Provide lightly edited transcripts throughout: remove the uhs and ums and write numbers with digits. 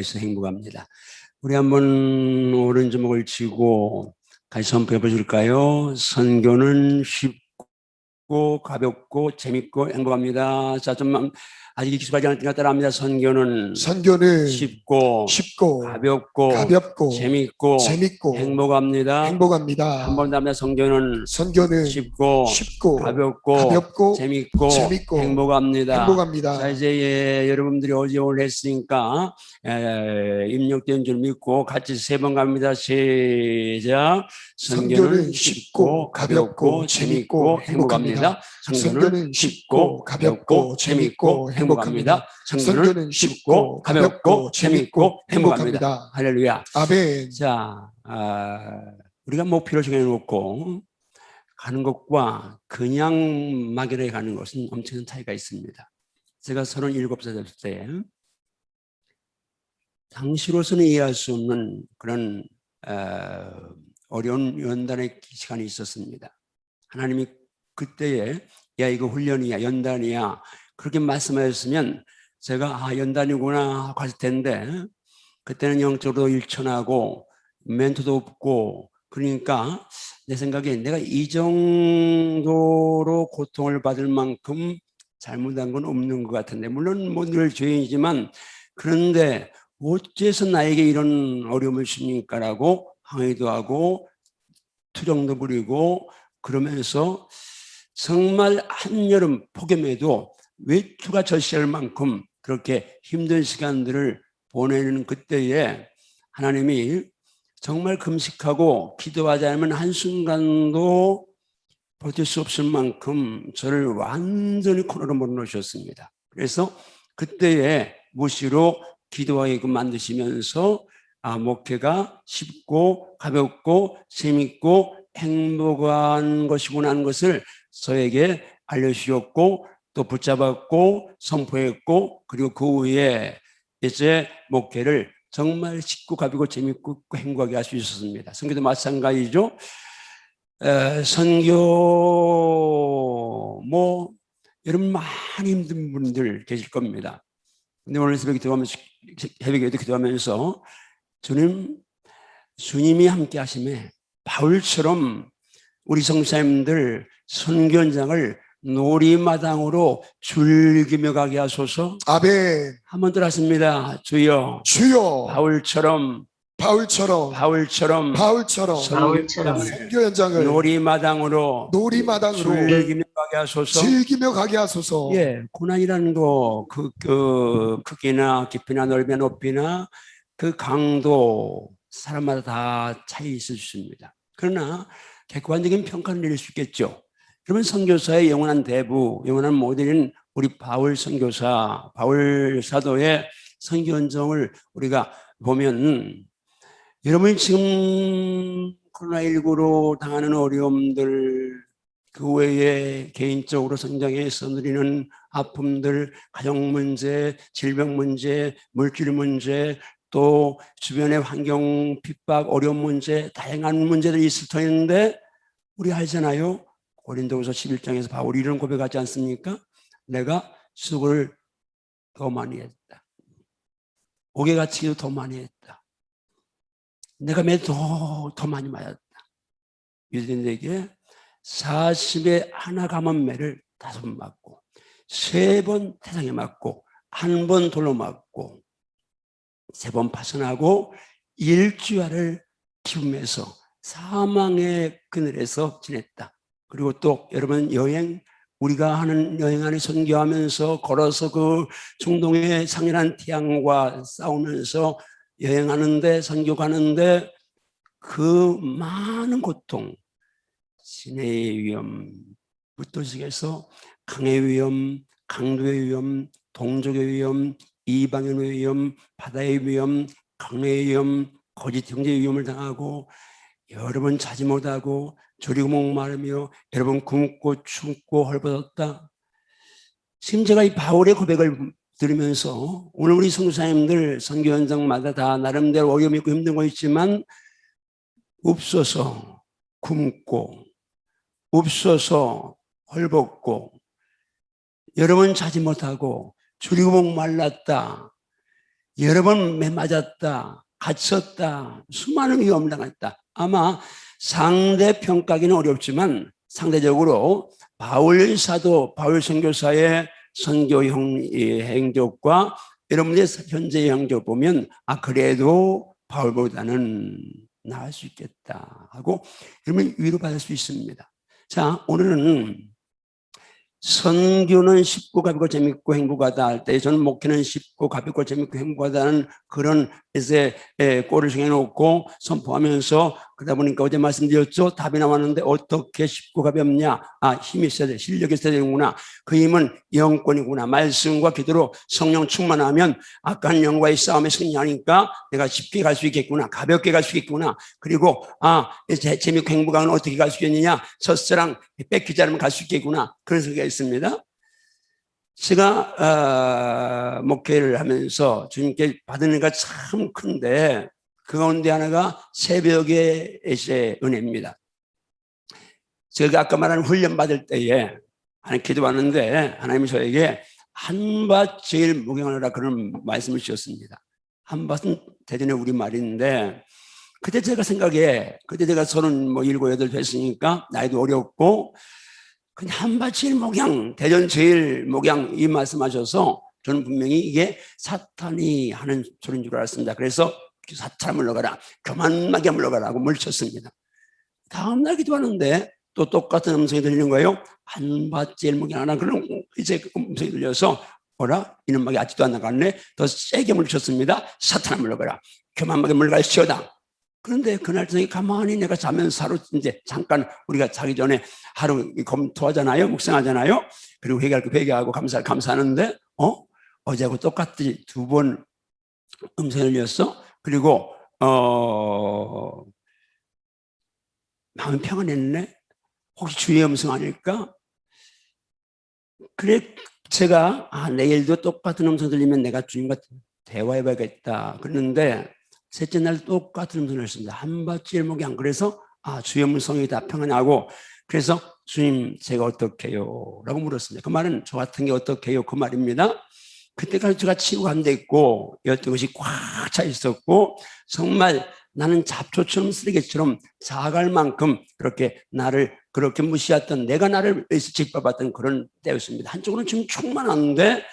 있어 행복합니다. 우리 한번 오른주먹을 쥐고 같이 선포해 보실까요? 선교는 쉽고 가볍고 재밌고 행복합니다. 자, 좀 아직 익숙하지 않으니까 따라합니다. 선교는 쉽고 가볍고 재밌고 행복합니다. 한 번 더 합니다. 선교는 쉽고 가볍고 재밌고 행복합니다. 자, 이제 여러분들이 어제 오늘 했으니까 입력된 줄 믿고 같이 세 번 갑니다. 시작. 선교는 쉽고 가볍고 재밌고 행복합니다. 선교는 쉽고 가볍고 재밌고 행복합니다. 선교는 쉽고 가볍고 재밌고 행복합니다. 할렐루야. 아멘. 자, 우리가 목표를 정해놓고 가는 것과 그냥 막연하게 가는 것은 엄청난 차이가 있습니다. 제가 37살 됐을 때 당시로서는 이해할 수 없는 그런 어려운 연단의 시간이 있었습니다. 하나님이 그때에 야 이거 훈련이야 연단이야 그렇게 말씀하셨으면 제가 연단이구나 하고 했을 텐데 그때는 영적으로 일천하고 멘토도 없고 그러니까 내 생각에 내가 이 정도로 고통을 받을 만큼 잘못한 건 없는 것 같은데 물론 뭐 늘 죄인이지만 그런데 어째서 나에게 이런 어려움을 주십니까라고 항의도 하고 투정도 부리고 그러면서 정말 한여름 폭염에도 외투가 절실할 만큼 그렇게 힘든 시간들을 보내는 그때에 하나님이 정말 금식하고 기도하지 않으면 한순간도 버틸 수 없을 만큼 저를 완전히 코너로 몰아넣으셨습니다. 그래서 그때에 무시로 기도하게끔 만드시면서 목회가 쉽고 가볍고 재밌고 행복한 것이구나 하는 것을 저에게 알려주셨고 또 붙잡았고 선포했고 그리고 그 후에 이제 목회를 정말 쉽고 가볍고 재밌고 행복하게 할 수 있었습니다. 선교도 마찬가지죠. 선교 뭐 여러분 많이 힘든 분들 계실 겁니다. 근데 오늘 새벽에 기도하면서 주님이 함께 하심에 바울처럼 우리 성사님들 선교 현장을 놀이마당으로 즐기며 가게 하소서. 아멘. 한번 더 하십니다. 주여 바울처럼 선교 현장을 놀이마당으로 즐기며 가게 하소서. 예, 고난이라는 거 그 크기나 깊이나 넓이나 높이나 그 강도 사람마다 다 차이 있을 수 있습니다. 그러나 객관적인 평가를 내릴 수 있겠죠. 그러면 선교사의 영원한 대부, 영원한 모델인 우리 바울 선교사, 바울 사도의 선교 현장을 우리가 보면 여러분이 지금 코로나19로 당하는 어려움들 그 외에 개인적으로 성장해서 누리는 아픔들, 가정 문제, 질병 문제, 물질 문제, 또 주변의 환경 핍박, 어려운 문제, 다양한 문제들이 있을 터인데 우리 알잖아요. 고린도후서 11장에서 바울이 이런 고백하지 않습니까? 내가 수고를 더 많이 했다. 옥에 갇히기도 더 많이 했다. 내가 더 많이 맞았다. 유대인에게 40에 하나 감은 매를 5번 맞고 3번 태상에 맞고 1번 돌로 맞고 3번 파선하고 일주일을 기움에서 사망의 그늘에서 지냈다. 그리고 또 여러분 우리가 하는 여행 안에 선교하면서 걸어서 그 중동의 상렬한 태양과 싸우면서 여행하는데 선교 가는데 그 많은 고통 시내의 위험, 무도식에서 강의 위험, 강도의 위험, 동족의 위험, 이방인의 위험, 바다의 위험, 강의 위험, 거짓 형제의 위험을 당하고 여러 번 자지 못하고 졸이고 목마르며 여러 번 굶고 춥고 헐벗었다. 지금 제가 이 바울의 고백을 들으면서 오늘 우리 선교사님들 선교 현장마다 다 나름대로 어려움 있고 힘든 거 있지만 없어서 굶고 없어서 헐벗고 여러 번 자지 못하고 줄이고 목말랐다. 여러 번 매맞았다, 갇혔다, 수많은 위험을 당했다. 아마 상대 평가하기는 어렵지만 상대적으로 바울 사도, 바울 선교사의 선교 행적과 여러분들의 현재의 행적 보면 그래도 바울보다는 나을 수 있겠다 하고 여러분 위로받을 수 있습니다. 자, 오늘은 선교는 쉽고 가볍고 재밌고 행복하다 할 때 저는 목회는 쉽고 가볍고 재밌고 행복하다는 그런 이제 꼴을 정해놓고 선포하면서 그러다 보니까 어제 말씀드렸죠. 답이 나왔는데 어떻게 쉽고 가볍냐? 힘이 있어야 돼. 실력이 있어야 되는구나. 그 힘은 영권이구나. 말씀과 기도로 성령 충만하면 악한 영과의 싸움에 승리하니까 내가 쉽게 갈 수 있겠구나. 가볍게 갈 수 있겠구나. 그리고 재밌고 행복한 어떻게 갈 수 있겠느냐? 첫사랑 뺏기지 않으면 갈 수 있겠구나. 그런 생각이 있습니다. 제가 목회를 하면서 주님께 받은 은혜가 참 큰데 그 가운데 하나가 새벽의 은혜입니다. 제가 아까 말한 훈련 받을 때에 하나님 기도하는데 하나님이 저에게 한밭 제일 목양하라 그런 말씀을 주셨습니다. 한밭은 대전의 우리말인데 그때 제가 생각에 그때 제가 37, 8 됐으니까 나이도 어렸고 그냥 한밭 제일 목양, 대전 제일 목양 이 말씀하셔서 저는 분명히 이게 사탄이 하는 소리인 줄 알았습니다. 그래서 사탄아 물러가라, 교만하게 물러가라 하고 물쳤습니다. 다음날 기도하는데 또 똑같은 음성이 들리는 거예요. 한밭 제일 목양 하나 그런 이제 음성이 들려서 뭐라? 이놈에게 아직도 안 나갔네. 더 세게 물쳤습니다. 사탄아 물러가라, 교만하게 물러갈지어다. 그런데 그날 저녁에 가만히 내가 자면서 하루 이제 잠깐 우리가 자기 전에 하루 검토하잖아요. 묵상하잖아요. 그리고 회개할 거 회개하고 감사하는데 어제하고 똑같이 2번 음성을 들렸어. 그리고 마음이 평안했네. 혹시 주의 음성 아닐까? 그래 제가 내일도 똑같은 음성 들리면 내가 주님과 대화해봐야겠다. 그랬는데 셋째 날 똑같은 음성을 했습니다. 한밭 제일 목양. 그래서 주의 음성이다 평안하고 그래서 주님 제가 어떻게 해요? 라고 물었습니다. 그 말은 저 같은 게 어떻게 해요? 그 말입니다. 그때까지 제가 치유가 안 됐고 여튼 것이 꽉 차 있었고 정말 나는 잡초처럼 쓰레기처럼 작아갈 만큼 그렇게 나를 그렇게 무시했던 내가 나를 짓밟았던 그런 때였습니다. 한쪽으로는 지금 충만한데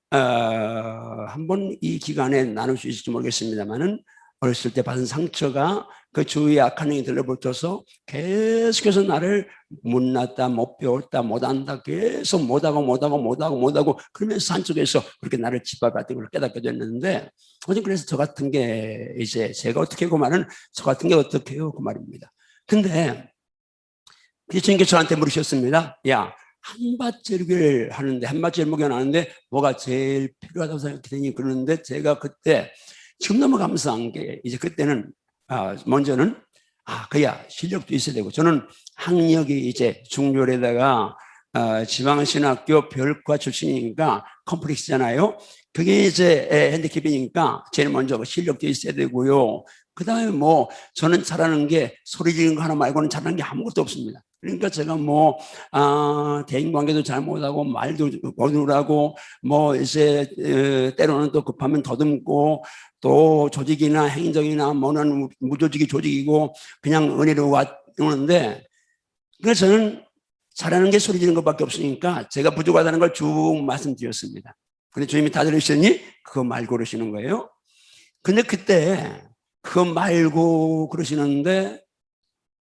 한번 이 기간에 나눌 수 있을지 모르겠습니다만은 어렸을 때 받은 상처가 그 주위의 악한 영이 들러붙어서 계속해서 나를 못났다, 못 배웠다, 못한다, 계속 못하고 그러면서 한쪽에서 그렇게 나를 짓밟았던 걸 깨닫게 됐는데 어제 그래서 저 같은 게 이제 제가 어떻게 하고 말은 저 같은 게 어떻게 해요? 그 말입니다. 근데 주님께서 저한테 물으셨습니다. 야, 한밭 제일을 하는데 한밭 제일 목양 하는데 뭐가 제일 필요하다고 생각했더니 그러는데 제가 그때 지금 너무 감사한 게 이제 그때는 먼저는 그야 실력도 있어야 되고 저는 학력이 이제 중졸에다가 지방신학교 별과 출신이니까 컴플렉스잖아요. 그게 이제 핸디캡이니까 제일 먼저 실력도 있어야 되고요. 그 다음에 뭐 저는 잘하는 게 소리 지르는 거 하나 말고는 잘하는 게 아무것도 없습니다. 그러니까 제가 뭐 대인관계도 잘 못하고 말도 어눌하고 뭐 이제 때로는 또 급하면 더듬고 또 조직이나 행정이나 뭐는 무조직이 조직이고 그냥 은혜로 왔는데 그래서 저는 잘하는 게 소리 지르는 것밖에 없으니까 제가 부족하다는 걸 쭉 말씀드렸습니다. 근데 주님이 다 들으시더니 그거 말고 그러시는 거예요. 근데 그때 그거 말고 그러시는데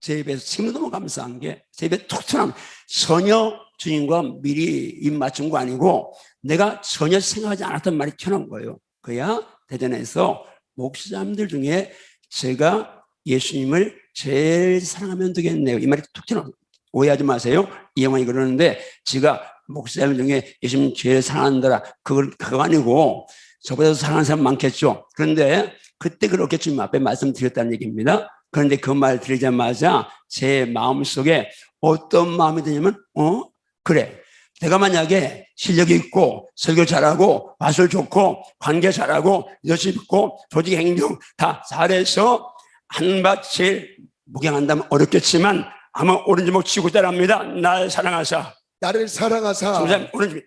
제 입에서 지금 너무 감사한 게 제 입에 툭 튀어나온 전혀 주님과 미리 입 맞춘 거 아니고 내가 전혀 생각하지 않았던 말이 튀어나온 거예요. 그야 대전에서 목사님들 중에 제가 예수님을 제일 사랑하면 되겠네요. 이 말이 툭 튀어나온 거예요. 오해하지 마세요. 이 영혼이 그러는데 제가 목사님 중에 예수님 제일 사랑한다라 그거 아니고 저보다 사랑하는 사람 많겠죠. 그런데 그때 그렇게 주님 앞에 말씀드렸다는 얘기입니다. 그런데 그 말 들으자마자 제 마음속에 어떤 마음이 드냐면 그래 내가 만약에 실력이 있고 설교 잘하고 마술 좋고 관계 잘하고 리더십 있고 조직 행정 다 잘해서 한밭을 목양한다면 어렵겠지만 아마 오른주먹 치고 따라합니다. 나를 사랑하사 나를 사랑하사 오른주먹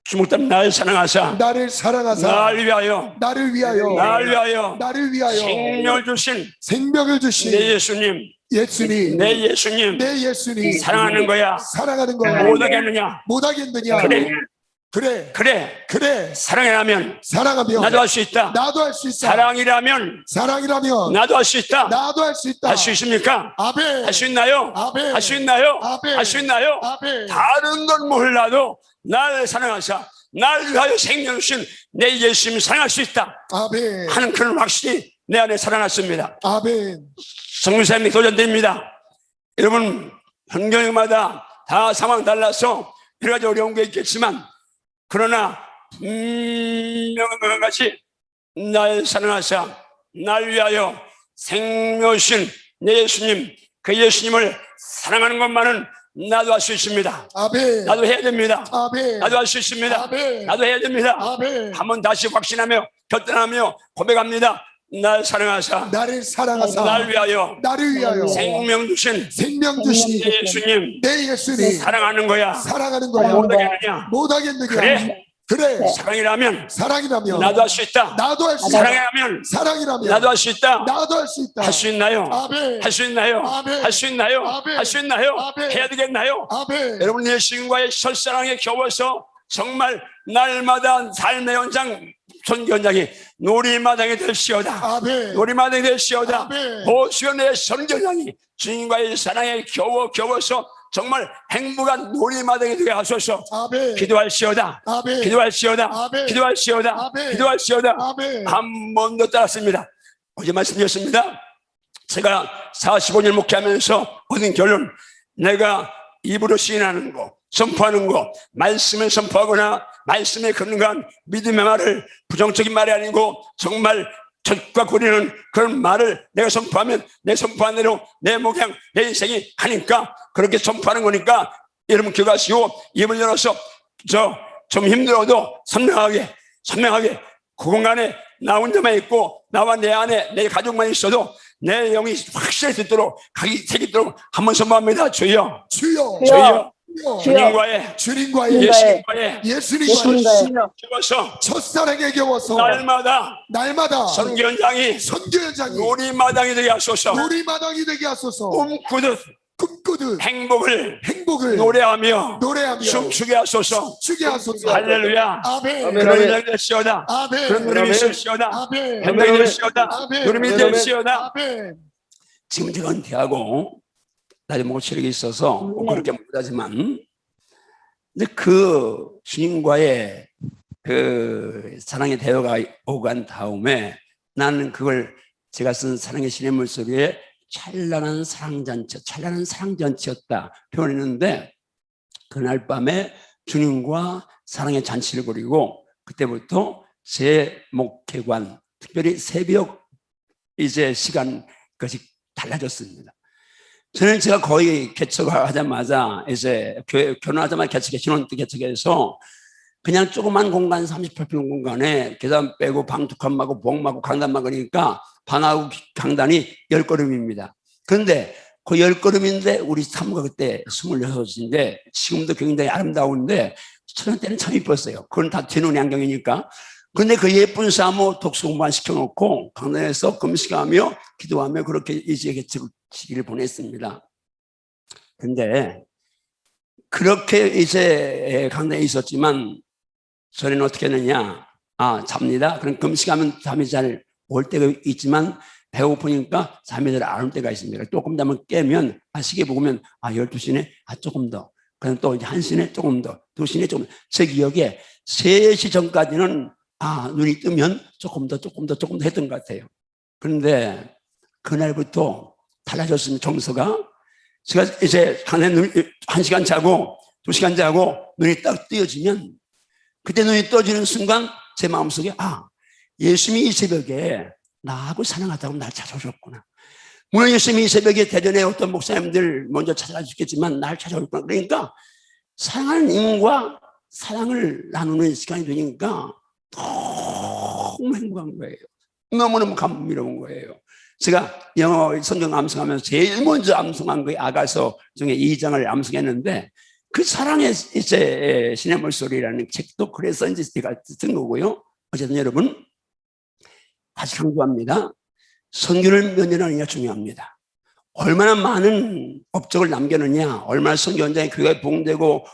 주목답 나를 사랑하사 나를 사랑하사 나를 위하여 나를 위하여 나를 위하여 나를 위하여 생명을 주신 생명을 주신 내 예수님 예수님 내 예수님 내 예수님 사랑하는 거야 사랑하는 거야. 못하겠느냐? 못하겠느냐? 그래 그래 그래 사랑이라면 사랑하면 나도 할 수 있다. 나도 할 수 있다. 사랑이라면 나도 할 수 있다. 나도 할 수 있다. 할 수 있습니까? 아멘. 할 수 있나요? 아멘. 할 수 있나요? 아멘. 할 수 있나요? 아멘. 다른 건 몰라도 날 사랑하사 날 위하여 생명 주신 내 예수님 사랑할 수 있다 아멘. 하는 그런 확신이 내 안에 살아났습니다. 아멘. 성교사님이 도전됩니다. 여러분 환경마다 다 상황 달라서 여러 가지 어려운 게 있겠지만 그러나 분명한 것이 날 사랑하사 날 위하여 생명 주신 내 예수님 그 예수님을 사랑하는 것만은 나도 할 수 있습니다. 아멘. 나도 해야 됩니다. 아멘. 나도 할 수 있습니다. 아멘. 나도 해야 됩니다. 아멘. 한번 다시 확신하며 결단하며 고백합니다. 날 사랑하사 나를 사랑하사 날 위하여 나를 위하여 생명 주신 생명 주신 내 예수님 내 예수님 사랑하는 거야. 사랑하는 거야. 못하겠느냐? 못하겠느냐? 그래 사랑이라면 사랑이라면 나도 할 수 있다. 나도 할 수 있다. 사랑이라면 사랑이라면 나도 할 수 있다. 나도 할 수 있다. 할 수 있나요? 아멘. 할 수 있나요? 아멘. 할 수 있나요? 아멘. 할 수 있나요? 아멘. 해야 되겠나요? 아멘. 여러분 예수님과의 설사랑에 겨워서 정말 날마다 삶의 현장 선교 현장이 놀이마당이 될시어다. 아멘. 놀이마당이 될시어다. 아멘. 보시온의 선교 현장이 주님과의 사랑에 겨워서 정말 행복한 놀이마당이 되게 하소서. 아멘. 기도할시어다. 아멘. 기도할시어다. 아멘. 기도할시어다. 아멘. 기도할시어다. 아멘. 한 번도 따랐습니다. 어제 말씀드렸습니다. 제가 45년 목회하면서 얻은 결론, 내가 입으로 시인하는 거, 선포하는 거, 말씀을 선포하거나 말씀에 근거한 믿음의 말을 부정적인 말이 아니고 정말 젖과 고리는 그런 말을 내가 선포하면 내 선포한 대로 내 목양, 내 인생이 하니까 그렇게 선포하는 거니까 여러분 기억하시고 입을 열어서 좀 힘들어도 선명하게 그 공간에 나 혼자만 있고 나와 내 안에 내 가족만 있어도 내 영이 확실히 듣도록 각이 새기도록 한번 선포합니다. 주여 주여 주여 주님과의 예수님과의 겨워서 첫사랑에 겨워서 날마다 선교 현장이 놀이마당이 되게 하소서. 놀이마당이 되게 하소서. 꿈꾸듯 행복을 노래하며 춤추게 하소서. 할렐루야. 아멘. 그런 현장이 될시어다. 아멘. 그런 누림이 될시어다. 아멘. 현장이 될시어다. 아멘. 누림이 될시어다. 아멘. 지금 제가 은퇴하고 나중에 목 체력이 있어서 그렇게 못하지만 근데 그 주님과의 그 사랑의 대화가 오고 간 다음에 나는 그걸 제가 쓴 사랑의 신의 물소리에 찬란한 사랑잔치였다 표현했는데 그날 밤에 주님과 사랑의 잔치를 벌이고 그때부터 제 목회관 특별히 새벽 이제 시간 것이 달라졌습니다. 저는 제가 거의 개척하자마자 이제 결혼하자마자 신혼 때 개척해서 그냥 조그만 공간 38평 공간에 계단 빼고 방 2칸 막고 부엌 막고 강단 막으니까 방하고 강단이 10걸음입니다. 그런데 그 10걸음인데 우리 사모가 그때 26인데 지금도 굉장히 아름다운데 저는 때는 참 이뻤어요. 그건 다 뒤눈 양경이니까. 그런데 그 예쁜 사모 독서 공부만 시켜놓고 강단에서 금식하며 기도하며 그렇게 이제 개척식을 보냈습니다. 근데 그렇게 이제 강단에 있었지만 저는 어떻게 했느냐? 잡니다. 그럼 금식하면 잠이 잘 올 때가 있지만 배고프니까 잠이 잘 안 올 때가 있습니다. 조금 더 깨면 시계 보면 12시네? 조금 더. 그럼 또 이제 1시네? 조금 더. 2시네? 조금 더. 제 기억에 3시 전까지는 눈이 뜨면 조금 더 했던 것 같아요. 그런데 그날부터 달라졌습니다. 정서가. 제가 이제 1시간 자고 2시간 자고 눈이 딱 뜨여지면 그때 눈이 떠지는 순간 제 마음속에 예수님이 이 새벽에 나하고 사랑하다고 날 찾아오셨구나. 물론 예수님이 이 새벽에 대전에 어떤 목사님들 먼저 찾아주겠지만 날 찾아오셨구나. 그러니까 사랑하는 인과 사랑을 나누는 시간이 되니까 너무 행복한 거예요. 너무너무 감미로운 거예요. 제가 영어 성경 암송하면서 제일 먼저 암송한 거에 아가서 중에 2장을 암송했는데 그 사랑의 이제 신의 물소리라는 책도 그래서 이제 제가 쓴 거고요. 어쨌든 여러분 다시 강조합니다. 선교를 몇 년 하느냐 중요합니다. 얼마나 많은 업적을 남겼느냐, 얼마나 선교 현장에 교회가 부흥되고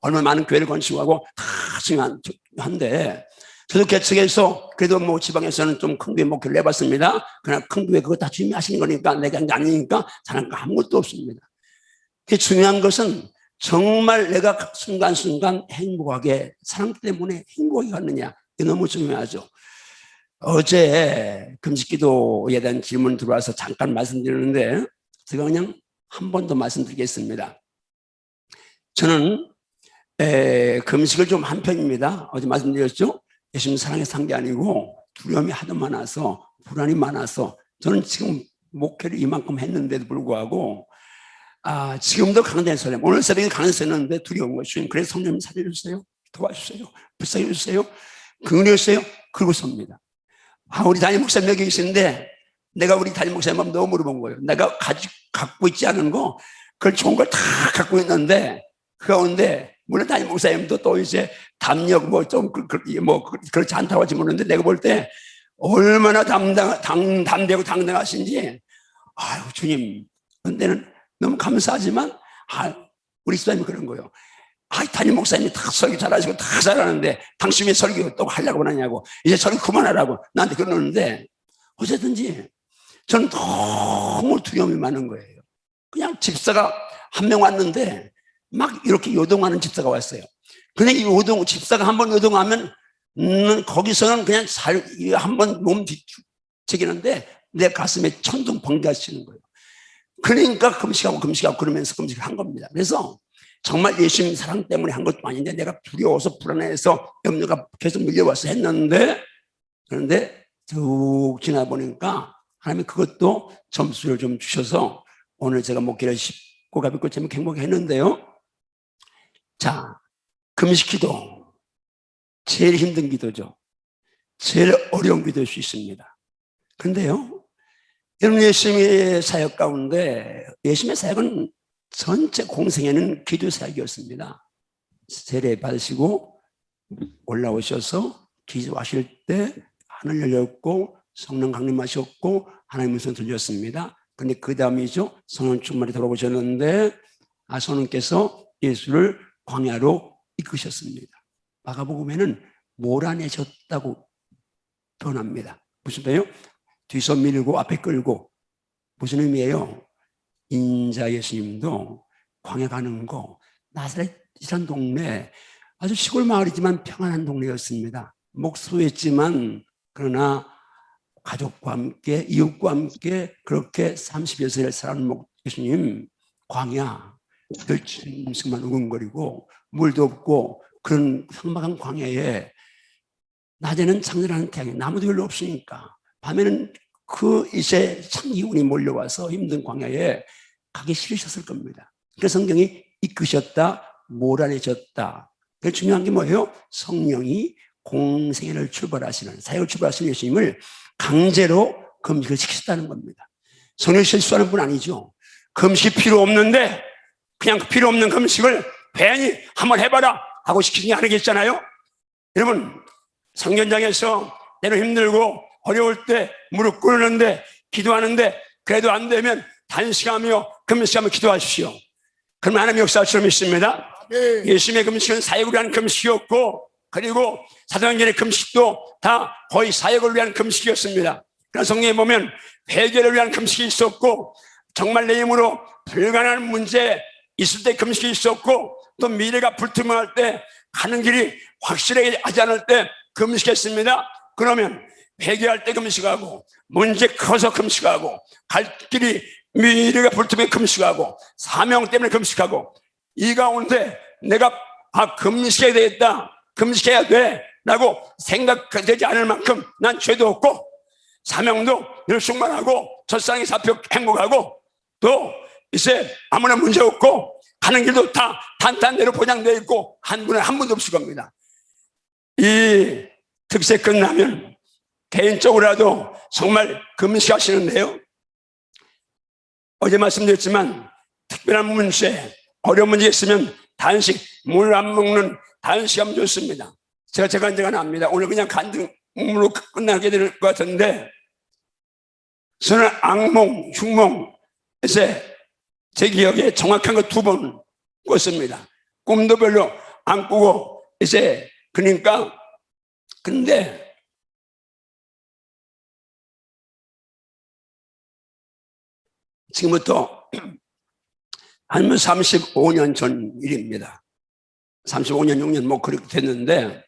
얼마나 많은 교회를 건축하고 다 중요한데, 저도 개척해서 그래도 뭐 지방에서는 좀 큰 교회 목표를 내봤습니다. 그러나 큰 교회 그거 다 주님이 하시는 거니까 내가 한 게 아니니까 잘한 거 아무것도 없습니다. 그 중요한 것은 정말 내가 순간순간 행복하게, 사랑 때문에 행복하게 갔느냐, 이게 너무 중요하죠. 어제 금식기도에 대한 질문 들어와서 잠깐 말씀드리는데 제가 그냥 한 번 더 말씀드리겠습니다. 저는 금식을 좀 한 편입니다. 어제 말씀드렸죠? 예수님 사랑해서 한 게 아니고 두려움이 하도 많아서, 불안이 많아서, 저는 지금 목회를 이만큼 했는데도 불구하고 지금도 강단에 서요. 오늘 새벽에 강단에 섰는데 두려운 것이, 그래서 성령님 살려주세요, 도와주세요, 불쌍해 주세요, 긍휼해 주세요, 그러고 섭니다. 우리 담임 목사님 여기 계시는데 내가 우리 담임 목사님 너무 물어본 거예요. 내가 갖고 있지 않은 거, 그걸 좋은 걸 다 갖고 있는데 그 가운데 물론 담임 목사님도 또 이제 담력 그렇지 않다고 하지 모르는데 내가 볼 때 얼마나 담대고 당당하신지, 아유 주님, 근데는 너무 감사하지만 우리 집사님이 그런 거예요. 담임 목사님이 다 설교 잘하시고 다 잘하는데 당신이 설교 또 하려고 하냐고, 이제 설교 그만하라고 나한테 그러는데, 어쨌든지 저는 너무 두려움이 많은 거예요. 그냥 집사가 한 명 왔는데 막 이렇게 요동하는 집사가 왔어요. 근데 이 집사가 한번 요동하면 거기서는 그냥 한번 몸 뒤척이는데 내 가슴에 천둥 번개가 치는 거예요. 그러니까 금식하고 그러면서 금식을 한 겁니다. 그래서 정말 예수님 사랑 때문에 한 것도 아닌데 내가 두려워서 불안해서 염려가 계속 밀려와서 했는데, 그런데 쭉 지나 보니까 하나님이 그것도 점수를 좀 주셔서 오늘 제가 목회를 쉽고 가볍고 재밌게 행복하게 했는데요. 자, 금식기도 제일 힘든 기도죠. 제일 어려운 기도일 수 있습니다. 그런데요, 여러분, 예수님의 사역 가운데 예수님의 사역은 전체 공생에는 기도 사역이었습니다. 세례 받으시고 올라오셔서 기도하실 때 하늘 열렸고 성령 강림하셨고 하나님의 음성 들렸습니다. 그런데 그 다음이죠, 성령 충만히 돌아오셨는데 성령께서 예수를 광야로 이끄셨습니다. 마가복음에는 몰아내셨다고 표현합니다. 무슨 말이에요? 뒤서 밀고 앞에 끌고. 무슨 의미예요? 인자 예수님도 광야 가는 거, 나사렛이라는 동네, 아주 시골 마을이지만 평안한 동네였습니다. 목소했지만 그러나 가족과 함께, 이웃과 함께 그렇게 30여 세를 살아온 예수님, 광야, 음식만 우근거리고 물도 없고 그런 삭막한 광야에 낮에는 창렬하는 태양이, 나무도 별로 없으니까 밤에는 그 이제 찬기운이 몰려와서 힘든 광야에 가기 싫으셨을 겁니다. 그래서 성경이 이끄셨다, 몰아내셨다. 중요한 게 뭐예요? 성령이 공생애를 출발하시는, 사역을 출발하시는 예수님을 강제로 금식을 시키셨다는 겁니다. 성령이 실수하는 분 아니죠. 금식이 필요 없는데 그냥 필요 없는 금식을 괜히 한번 해봐라 하고 시키는 게 아니겠잖아요. 여러분, 성전장에서 때로 힘들고 어려울 때 무릎 꿇는데 기도하는데 그래도 안 되면 단식하며 금식하며 기도하십시오. 그러면 하나님의 역사처럼 있습니다. 예수님의 금식은 사역을 위한 금식이었고, 그리고 사도행전의 금식도 다 거의 사역을 위한 금식이었습니다. 그래서 성경에 보면 회개를 위한 금식이 있었고, 정말 내 힘으로 불가능한 문제 있을 때 금식이 있었고, 또 미래가 불투명할 때, 가는 길이 확실하게 하지 않을 때 금식했습니다. 그러면 회개할 때 금식하고, 문제 커서 금식하고, 갈 길이 미래가 불투명해 금식하고, 사명 때문에 금식하고, 이 가운데 내가 금식해야 되겠다, 금식해야 돼 라고 생각되지 않을 만큼 난 죄도 없고 사명도 열심만하고 첫사랑이 잡혀 행복하고 또 이제 아무나 문제 없고 가는 길도 다 탄탄대로 보장되어 있고 한 분도 없을 겁니다. 이 특세 끝나면 개인적으로라도 정말 금식하시는데요, 어제 말씀드렸지만 특별한 문제, 어려운 문제 있으면 단식, 물 안 먹는 단식하면 좋습니다. 제가 압니다. 오늘 그냥 간증으로 끝나게 될 것 같은데, 저는 악몽, 흉몽에서 제 기억에 정확한 거 2번 꿨습니다. 꿈도 별로 안 꾸고, 이제, 그러니까, 근데, 지금부터 한 35년 전 일입니다. 35년, 6년 뭐 그렇게 됐는데,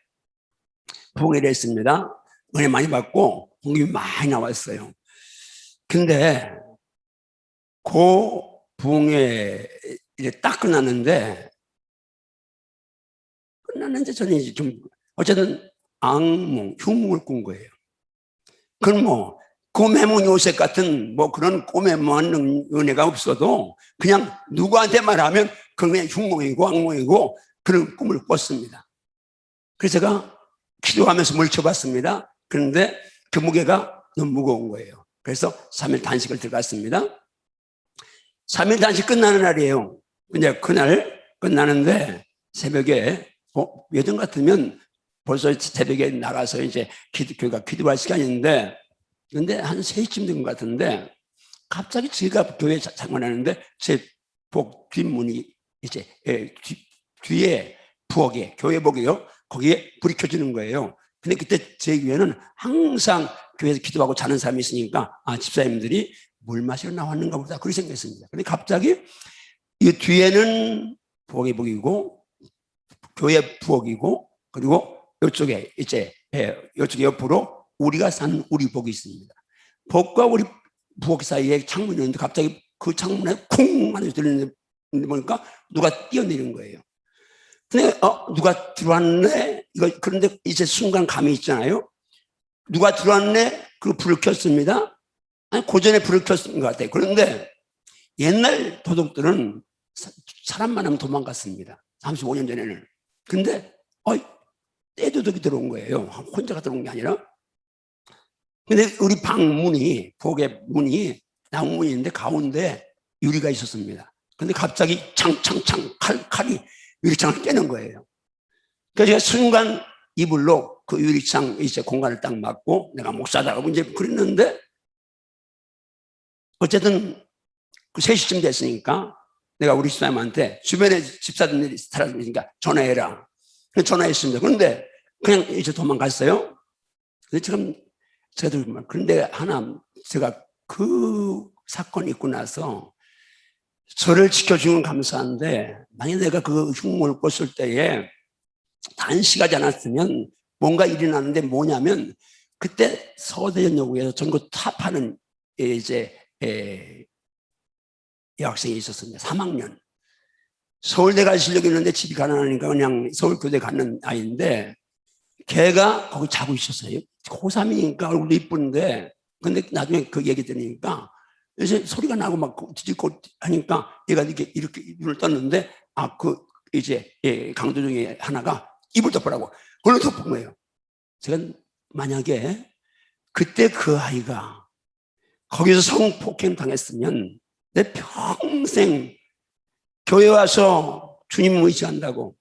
부흥회를 했습니다. 은혜 많이 받고, 공급이 많이 나왔어요. 근데, 그 부흥회 이제 딱 끝났는데 저는 이제 좀, 어쨌든 악몽, 흉몽을 꾼 거예요. 그건 뭐, 꿈해몽 요셉 같은 뭐 그런 꿈에만 은혜가 없어도 그냥 누구한테 말하면 그건 그냥 흉몽이고 악몽이고 그런 꿈을 꿨습니다. 그래서 제가 기도하면서 물쳐봤습니다. 그런데 그 무게가 너무 무거운 거예요. 그래서 3일 단식을 들어갔습니다. 3일 단식 끝나는 날이에요. 근데 그날 끝나는데 새벽에 예전 같으면 벌써 새벽에 나가서 이제 교회가 기도할 시간인데, 근데 한 3시쯤 된 것 같은데 갑자기 제가 교회에 참관하는데 제 복 뒷문이 이제 뒤에 부엌에 교회복이요, 거기에 불이 켜지는 거예요. 근데 그때 제 교회는 항상 교회에서 기도하고 자는 사람이 있으니까 집사님들이 물 마시러 나왔는가 보다 그렇게 생각했습니다. 근데 갑자기 이 뒤에는 부엌이고 교회 부엌이고 그리고 이쪽에 이제 이쪽 옆으로 우리가 산 우리 부엌이 있습니다. 부엌과 우리 부엌 사이에 창문이 있는데 갑자기 그 창문에 쿵 하는 소리 들리는데 보니까 누가 뛰어내린 거예요. 근데 누가 들어왔네? 그런데 이제 순간 감이 있잖아요. 누가 들어왔네? 그 불을 켰습니다. 아니, 고전에 불을 켰던 것 같아요. 그런데 옛날 도둑들은 사람만 하면 도망갔습니다. 35년 전에는. 근데 떼도둑이 들어온 거예요. 혼자가 들어온 게 아니라. 근데 우리 방 문이, 부엌의 문이 나무문인데 가운데 유리가 있었습니다. 근데 갑자기 창 칼이 유리창을 깨는 거예요. 그래서 제가 순간 이불로 그 유리창 이제 공간을 딱 막고 내가 목사다라고 이제 그랬는데, 어쨌든 그 3시쯤 됐으니까 내가 우리 집사님한테 주변에 집사들이 살았으니까 전화해라. 그래서 전화했습니다. 그런데 그냥 이제 도망갔어요. 근데 지금 그런데 제가 그 사건이 있고 나서 저를 지켜주는 감사한데, 만약 내가 그 흉몽을 꿨을 때에 단식하지 않았으면 뭔가 일이 나는데 뭐냐면, 그때 서대전여고에서 전국 탑하는 이제 여학생이 있었습니다. 3학년. 서울대 갈 실력이 있는데 집이 가난하니까 그냥 서울교대 가는 아이인데, 걔가 거기 자고 있었어요. 고3이니까 얼굴도 이쁜데, 근데 나중에 그 얘기 들으니까 이제 소리가 나고 막 뒤집고 하니까 얘가 이렇게 눈을 떴는데, 이제 강도 중에 하나가 입을 덮으라고 그걸 덮은 거예요. 제가 만약에 그때 그 아이가 거기서 성폭행 당했으면 내 평생 교회 와서 주님 의지한다고,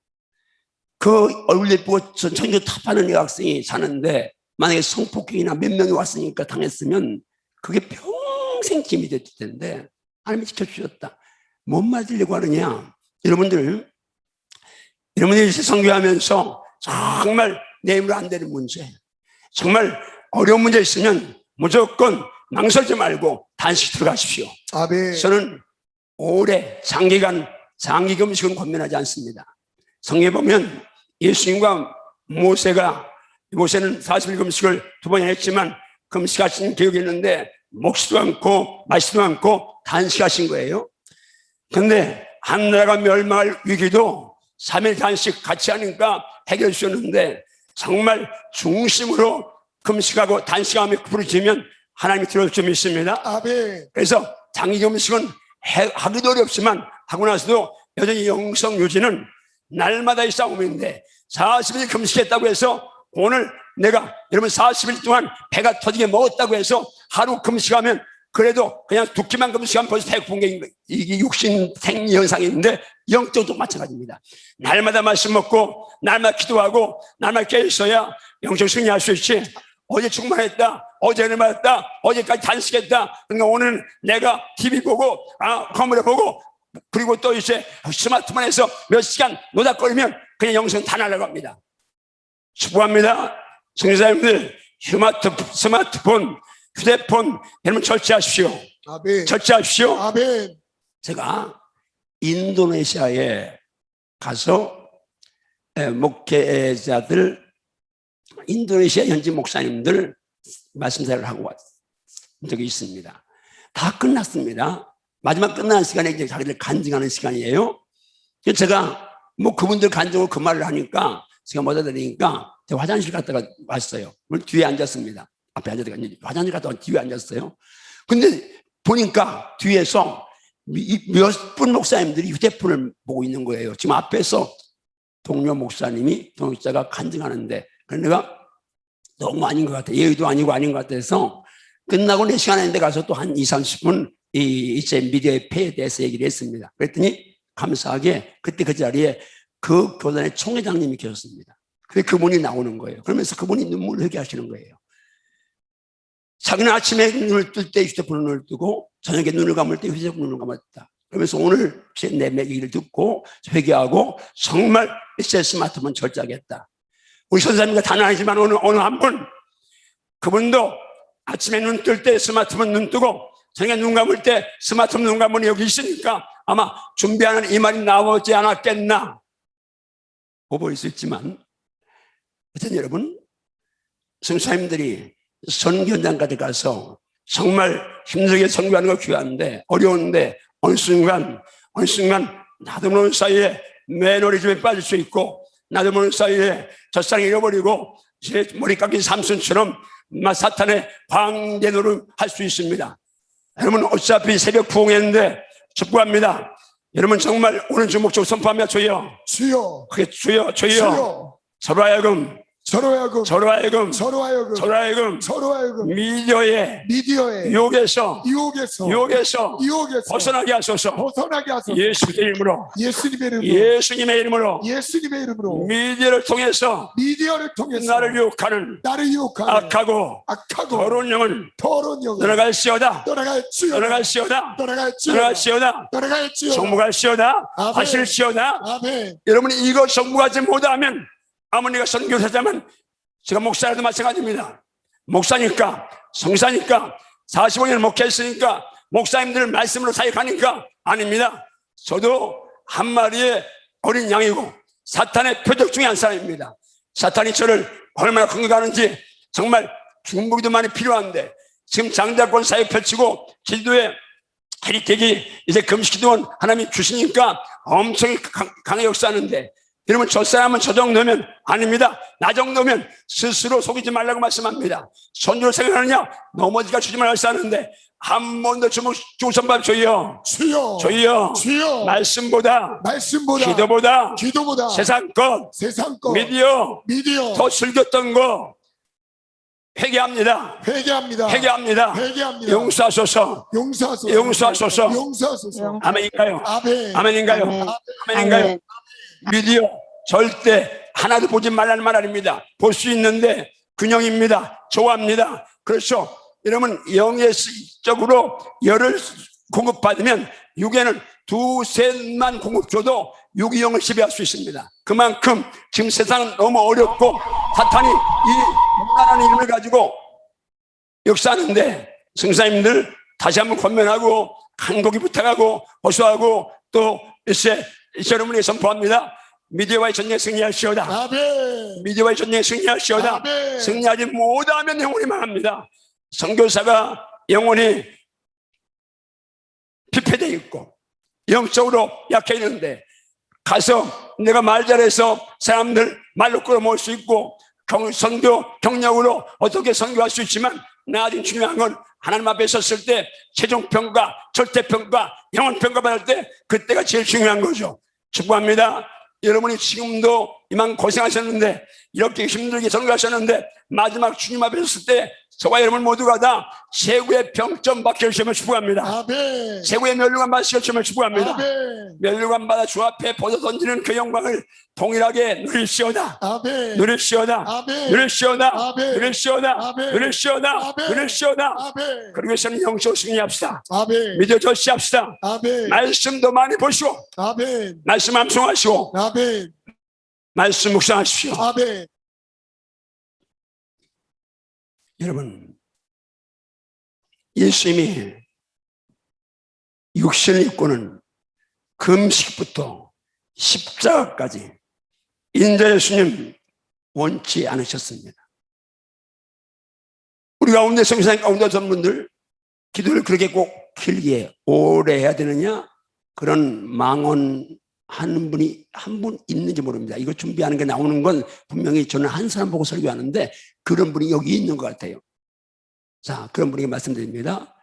그 얼굴 예쁘고 전교 탑하는 여학생이 사는데 만약에 성폭행이나 몇 명이 왔으니까 당했으면 그게 평생 짐이 됐을 텐데 하나님이 지켜주셨다. 뭔 말 들려고 하느냐? 여러분들 성교하면서 정말 내 힘으로 안 되는 문제, 정말 어려운 문제 있으면 무조건 망설이지 말고 단식 들어가십시오. 아멘. 저는 오래 장기 금식은 권면하지 않습니다. 성경에 보면 예수님과 모세는 40일 금식을 2번이나 했지만 금식하신 기억이 있는데 먹지도 않고 마시지도 않고 단식하신 거예요. 그런데 한 나라가 멸망할 위기도 3일 단식 같이 하니까 해결해 주셨는데, 정말 중심으로 금식하고 단식하며 부르짖으면 하나님이 들어줄 줄 믿습니다. 아멘. 그래서 장기 금식은 하기도 어렵지만 하고 나서도 여전히 영성 유지는 날마다의 싸움인데, 40일 금식했다고 해서 오늘 내가 여러분 40일 동안 배가 터지게 먹었다고 해서 하루 금식하면 그래도 그냥 듣기만큼 시간 벌써 배고픈 게 이게 육신 생리현상인데 영적도 마찬가지입니다. 날마다 말씀 먹고 날마다 기도하고 날마다 깨있어야 영적 승리할 수 있지. 어제 충만했다, 어제는 맞았다, 어제까지 단식했다. 그러니까 오늘 내가 TV 보고 컴퓨터 보고 그리고 또 이제 스마트폰에서 몇 시간 노닥거리면 그냥 영성 다 날아갑니다. 축복합니다. 성도님들, 스마트폰, 휴대폰 여러분 절제하십시오. 아멘. 절제하십시오. 아멘. 제가 인도네시아에 가서 목회자들, 인도네시아 현지 목사님들 말씀대를 하고 왔 적이 있습니다. 다 끝났습니다. 마지막 끝나는 시간에 이제 자기들 간증하는 시간이에요. 제가 뭐 그분들 간증을 그 말을 하니까 제가 못 알아들으니까 제가 화장실 갔다가 왔어요. 뒤에 앉았습니다. 앞에 앉았다가 화장실 갔다가 뒤에 앉았어요. 근데 보니까 뒤에서 몇 분 목사님들이 휴대폰을 보고 있는 거예요. 지금 앞에서 동료 목사가 간증하는데, 그래서 내가 너무 아닌 것 같아. 예의도 아니고 아닌 것 같아서 끝나고 4시간인데 가서 또 한 20, 30분 이제 미디어의 폐에 대해서 얘기를 했습니다. 그랬더니 감사하게 그때 그 자리에 그 교단의 총회장님이 계셨습니다. 근데 그분이 나오는 거예요. 그러면서 그분이 눈물을 흘게 하시는 거예요. 자기는 아침에 눈을 뜰 때 휴대폰을 눈을 뜨고 저녁에 눈을 감을 때 휴대폰을 눈을 감았다. 그러면서 오늘 내 얘기를 듣고 회개하고 정말 이제 스마트폰 절제하겠다. 우리 선생님과 단 아니지만 어느 한 분, 그분도 아침에 눈 뜰 때 스마트폰 눈 뜨고 저녁에 눈 감을 때 스마트폰 눈 감으니 여기 있으니까 아마 준비하는 이 말이 나오지 않았겠나 보일 수 있지만, 하여튼 여러분, 성사님들이 선교 현장까지 가서 정말 힘들게 선교하는 거 귀한데 어려운데 어느 순간 나도 모르는 사이에 매너리즘에 빠질 수 있고 나도 모르는 사이에 젖사랑 잃어버리고 제 머리 깎인 삼손처럼 사탄의 광대 노릇 할 수 있습니다. 여러분 어차피 새벽 부흥했는데 축복합니다. 여러분 정말 오늘 주목적으로 선포하며 주여 그게 주여 서로 하여금 미디어의 유혹에서 벗어나게 하소서. 예수님의 이름으로 미디어를 통해서 나를 유혹하는 악하고 더러운 영은 떠나갈시어다. 정복할시어다. 하실시어다. 여러분이 이거 정복하지 못하면 아무리가 선교사자면 제가 목사라도 마찬가지입니다. 목사니까 성사니까 45년 목회했으니까 목사님들 말씀으로 사역하니까 아닙니다. 저도 한 마리의 어린 양이고 사탄의 표적 중에 한 사람입니다. 사탄이 저를 얼마나 공격하는지 정말 중보기도 많이 필요한데 지금 장자권 사역 펼치고 기도에 해리택이 이제 금식기도원 하나님이 주시니까 엄청 강하게 역사하는데 여러분 저 사람은 저 정도면 아닙니다. 나 정도면 스스로 속이지 말라고 말씀합니다. 선교를 생각하느냐 넘어지가 주지 말라 하는데 한 번 더 주목 선밥 주여 말씀보다 기도보다 세상 것 미디어 더 즐겼던 거 회개합니다. 용서하소서. 아멘인가요? 아멘인가요? 미디어 절대 하나도 보지 말라는 말 아닙니다. 볼 수 있는데 균형입니다. 좋아합니다. 그렇죠. 여러분 영예적으로 열을 공급받으면 육에는 두셋만 공급줘도 육이 영을 지배할 수 있습니다. 그만큼 지금 세상은 너무 어렵고 사탄이 이 무난한 이름을 가지고 역사하는데 성사님들 다시 한번 권면하고 간곡히 부탁하고 호소하고 또 이제 여러분이 선포합니다. 미디어와의 전쟁에 승리하시오다. 미디어와의 전쟁에 승리하시오다. 승리하지 못하면 영혼이 망합니다. 선교사가 영혼이 피폐되어 있고 영적으로 약해 있는데 가서 내가 말 잘해서 사람들 말로 끌어모을 수 있고 선교 경력으로 어떻게 선교할 수 있지만 나중에 중요한 건 하나님 앞에 섰을 때 최종평가, 절대평가, 영원평가 받을 때 그때가 제일 중요한 거죠. 축복합니다. 여러분이 지금도 이만 고생하셨는데 이렇게 힘들게 선교하셨는데 마지막 주님 앞에 섰을 때 저와 여러분 모두가 다 최고의 병점 받기를 주님을 축복합니다. 아멘. 최고의 멸류관 받으시길 주님을 축복합니다. 아멘. 멸류관 받아 주 앞에 벗어 던지는 그 영광을 동일하게 누릴시오다. 아멘. 누릴시오다. 아멘. 누릴시오다. 아멘. 누릴시오다. 아멘. 누릴시오다. 아멘. 누릴시오다. 아멘. 그리고 위해서는 영적 승리합시다. 아멘. 믿어 절시합시다. 아멘. 말씀도 많이 보시고 아멘. 말씀 암송하시고 아멘. 말씀 묵상하십시오. 아멘. 여러분, 예수님이 육신을 입고는 금식부터 십자가까지 인자 예수님 원치 않으셨습니다. 우리 가운데 성교사님 가운데 어떤 분들 기도를 그렇게 꼭 길게 오래 해야 되느냐, 그런 망언하는 분이 한 분 있는지 모릅니다. 이거 준비하는 게 나오는 건 분명히 저는 한 사람 보고 설교하는데 그런 분이 여기 있는 것 같아요. 자, 그런 분에게 말씀드립니다.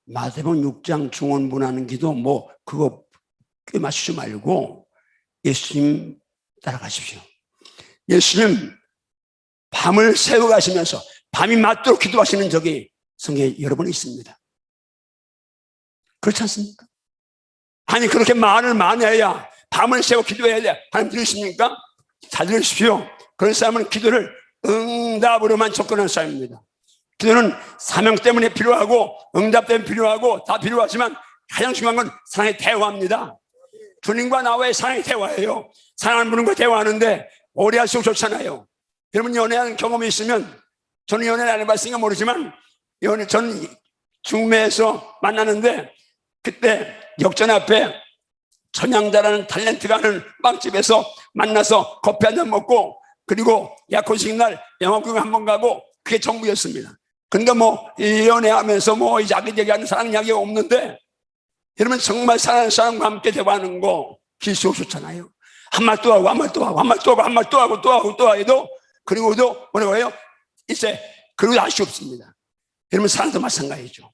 마태복음 6장 중원분하는 기도 그거 꽤 맞추지 말고 예수님 따라가십시오. 예수님 밤을 새워 가시면서 밤이 맞도록 기도하시는 적이 성경에 여러 번 있습니다. 그렇지 않습니까? 아니 그렇게 말을 많이 해야 밤을 새워 기도해야 돼. 하나님 들으십니까? 잘 들으십시오. 그런 사람은 기도를 응답으로만 접근하는 사람입니다. 기도는 사명 때문에 필요하고 응답 때문에 필요하고 다 필요하지만 가장 중요한 건 사랑의 대화입니다. 주님과 나와의 사랑의 대화예요. 사랑하는 분과 대화하는데 오래 할수록 좋잖아요. 여러분 연애하는 경험이 있으면, 저는 연애를 안 해봤으니까 모르지만 저는 중매에서 만나는데 그때 역전 앞에 전향자라는 탤런트가 하는 빵집에서 만나서 커피 한잔 먹고 그리고 약혼식 날 영화구경 한번 가고 그게 전부였습니다. 그러니까 연애하면서 이제 아기자기하는 사랑 이야기가 없는데 여러분 정말 사랑하는 사람과 함께 대화하는 거 길수록 좋잖아요. 한 말 또 하고 한 말 또 하고 한 말 또 하고 한 말 또 하고 또 하고 또 해도 그리고도 뭐라고 해요? 이제 그리고 다시 없습니다. 여러분 사랑도 마찬가지죠.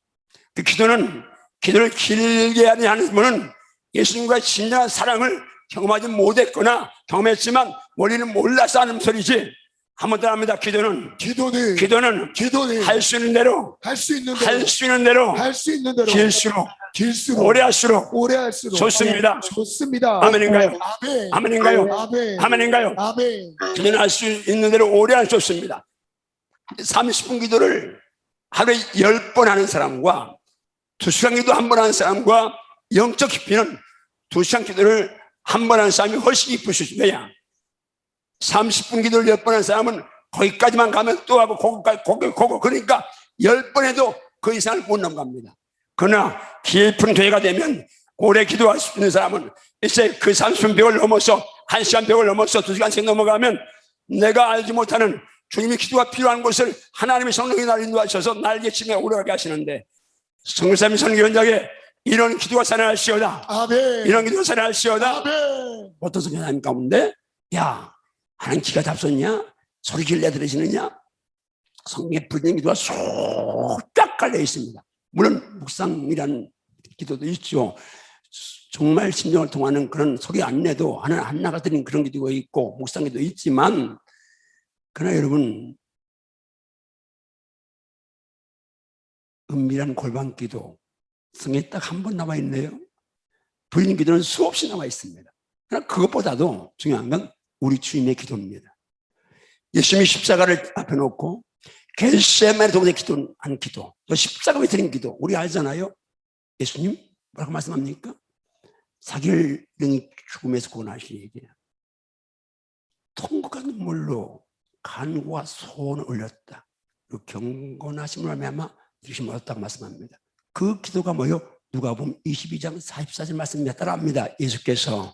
그 기도를 길게 하는 분은 예수님과의 진정한 사랑을 경험하지 못했거나 경험했지만 머리는 몰라서 하는 소리지 한 번 더 합니다. 기도는 할 수 있는 대로 할 수 있는 대로 길수록 오래 할수록 좋습니다. 아멘인가요? 아멘. 아멘인가요? 아멘. 아멘인가요? 아멘. 기도는 할 수 있는 대로 오래 하면 좋습니다. 30분 기도를 하루에 10번 하는 사람과 2시간 기도 한 번 하는 사람과 영적 깊이는 2시간 기도를 한 번 하는 사람이 훨씬 깊을 수 있습니다. 왜냐? 30분 기도를 10번 하는 사람은 거기까지만 가면 또 하고 거기까지 그러니까 10번 해도 그 이상을 못 넘어갑니다. 그러나 깊은 교회가 되면 오래 기도할 수 있는 사람은 이제 그 30분 벽을 넘어서 1시간 벽을 넘어서 2시간씩 넘어가면 내가 알지 못하는 주님이 기도가 필요한 곳을 하나님의 성령이 날 인도하셔서 날개침에 오래가게 하시는데 성교사님 선교원장에 이런 기도가 살아날시오다. 아멘. 이런 기도가 살아날시오다. 아멘. 어떤 성교사님 가운데 야 하나님 기가 잡섰냐? 소리 길래 들으시느냐? 성경에 부르는 기도가 쏙딱 깔려 있습니다. 물론 묵상이라는 기도도 있죠. 정말 심정을 통하는 그런 소리 안 내도 하나가 드린 그런 기도가 있고 묵상기도 있지만 그러나 여러분 은밀한 골방기도 성경에 딱 한 번 나와 있네요. 부르는 기도는 수없이 나와 있습니다. 그러나 그것보다도 중요한 건 우리 주님의 기도입니다. 예수님이 십자가를 앞에 놓고 겟세마네 동산에 기도한 기도, 또 십자가에 드린 기도 우리 알잖아요. 예수님 뭐라고 말씀합니까? 자기를 능히 죽음에서 구원하시니 얘기해요. 통곡과 눈물로 간구와 소원을 올렸다. 그 경건하심을 말미암아 이루심을 얻었다고 말씀합니다. 그 기도가 뭐요? 누가복음 22장 44절 말씀입니다. 따라합니다. 예수께서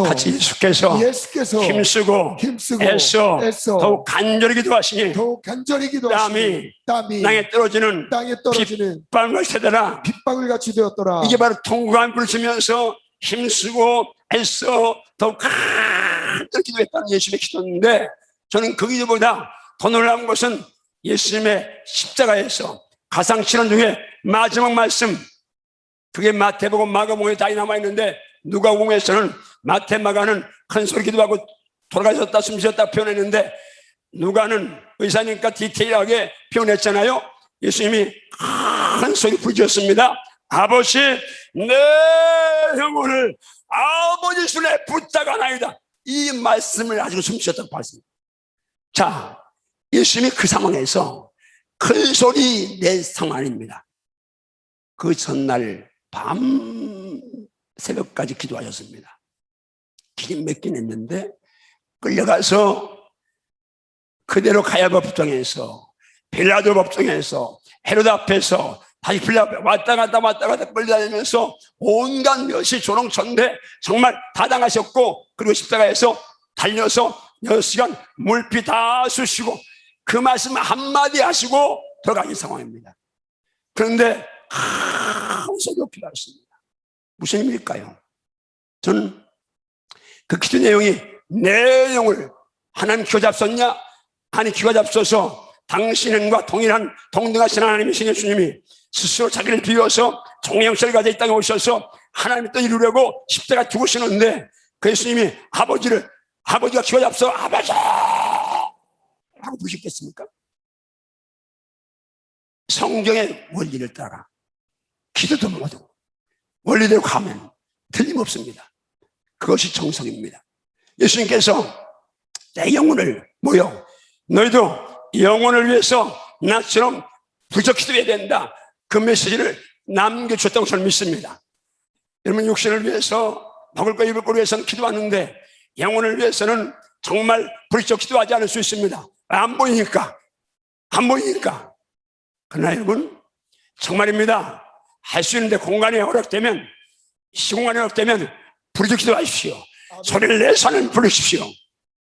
같이 예수께서 힘쓰고 애써 더욱 간절히 기도하시니 땀이 땅에 떨어지는 빗방울 같이 되었더라. 이게 바로 통곡함을 부르시면서 힘쓰고 애써 더욱 간절히 기도했다는 예수님의 기도인데 저는 그 기도보다 더 놀라운 것은 예수님의 십자가에서 가상실현 중에 마지막 말씀, 그게 마태복음, 마가복음에 다 남아있는데 누가복음에서는 마태, 마가는 큰 소리 기도하고 돌아가셨다 숨쉬었다 표현했는데 누가는 의사니까 디테일하게 표현했잖아요. 예수님이 큰 소리 부르셨습니다. 아버지, 내 영혼을 아버지 손에 부탁하나이다. 이 말씀을 아주 숨쉬었다고 봤습니다. 자, 예수님이 그 상황에서 큰 소리 낸 상황 아닙니다. 그 전날 밤 새벽까지 기도하셨습니다. 길 맺긴 했는데 끌려가서 그대로 가야바 법정에서, 빌라도 법정에서, 헤롯 앞에서 다시 빌라 앞에 왔다 갔다 끌려다니면서 온갖 멸시 조롱 전대 정말 다 당하셨고, 그리고 십자가에서 달려서 6시간 물피 다 쑤시고 그 말씀 한마디 하시고 들어가는 상황입니다. 그런데 큰 소리 없이 기도하셨습니다. 무슨 의미일까요? 저는 그 기도 내용이 내 영을 하나님 귀가 잡섰냐? 아니, 귀가 잡서서 당신과 동등하신 하나님이신 예수님이 스스로 자기를 비워서 종영체를 가져 이 땅에 오셔서 하나님의 뜻 이루려고 십자가 죽으시는데, 그 예수님이 아버지가 귀가 잡서 아버지 하고 부르셨겠습니까? 성경의 원리를 따라 기도도 못하고 원리대로 가면 틀림없습니다. 그것이 정성입니다. 예수님께서 내 영혼을 너희도 영혼을 위해서 나처럼 부적 기도해야 된다, 그 메시지를 남겨줬다고 저는 믿습니다. 여러분, 육신을 위해서 먹을 거 입을 거 위해서는 기도하는데 영혼을 위해서는 정말 부적 기도하지 않을 수 있습니다. 안 보이니까. 그러나 여러분, 정말입니다. 할 수 있는데 공간이 허락되면, 시공간이 허락되면 부르짖 기도하십시오. 소리를 내서 하나님 부르십시오.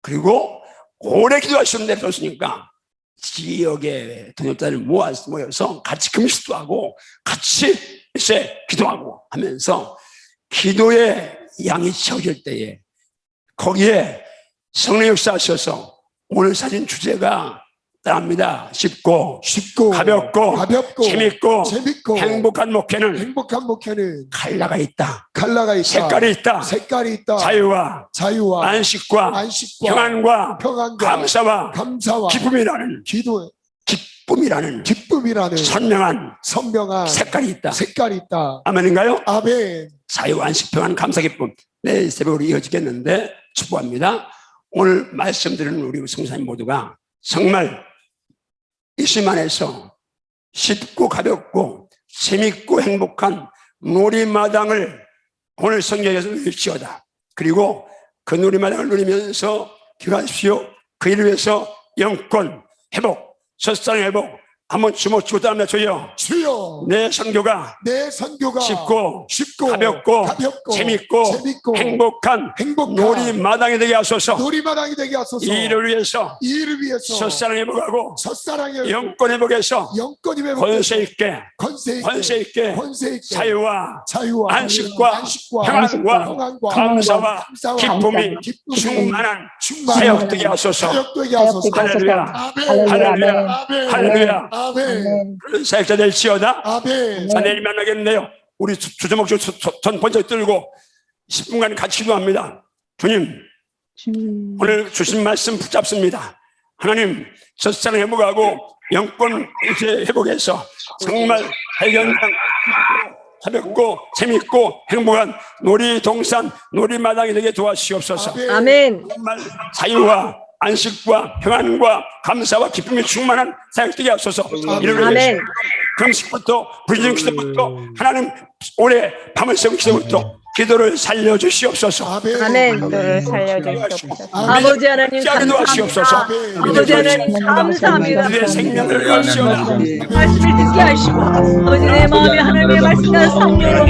그리고 오래 기도하시는 데를 뒀으니까 지역의 동역자들 모여서 같이 금식도 하고 같이 이제 기도하고 하면서 기도의 양이 채워질 때에 거기에 성령 역사하셔서 오늘 사진 주제가 합니다. 쉽고 가볍고 재밌고 행복한 목회는 칼라가 있다. 색깔이 있다. 자유와 안식과 평안과 감사와 기쁨이라는 선명한 색깔이 있다. 아멘인가요? 아멘. 자유, 안식, 평안, 감사, 기쁨. 내일 새벽으로 이어지겠는데 축복합니다. 오늘 말씀드리는 우리 성사님 모두가 정말 예수님 안에서 쉽고 가볍고 재밌고 행복한 놀이마당을 오늘 성경에서 누릴지어다. 그리고 그 놀이마당을 누리면서 기도하십시오. 그 일을 위해서 영권 회복, 첫사랑 회복 한번 주먹치고 따라하며 주여, 내 선교가 쉽고 가볍고 재밌고 행복한 놀이마당이 되게 하소서. 이 일을 위해서 첫사랑 회복하고 영권 회복해서 권세 있게 자유와 안식과 평안과 감사와 기쁨이 충만한 사역 되게 하소서. 할렐루야. 그런 사역자 될지어다. 자, 내일 만나겠네요. 우리 주저목 전 번쩍 들고 10분간 같이 기도합니다. 주님, 오늘 주신 말씀 붙잡습니다. 하나님, 첫사랑 회복하고 영권 회복해서 정말 발견장 가볍고 재밌고 행복한 놀이동산 놀이마당이 되게 도와주시옵소서. 아멘. 정말 자유와 안식과 평안과 감사와 기쁨이 충만한 사역되게 하소서. 이를 위해서 금식부터 부르짖는 기도부터 하나님 올해 밤을 새운 기도부터 기도를 살려주시옵소서. 아멘. 기도를 살려주시옵소서. 아버지 하나님 감사합니다. 아버지 하나님 감사합니다. 내 생명을 여시오나 말씀을 듣게 하시고 아버지 내 마음에 하나님의 말씀과 상대로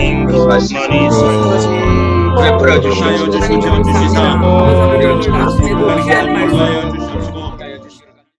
베풀어 주시옵소서.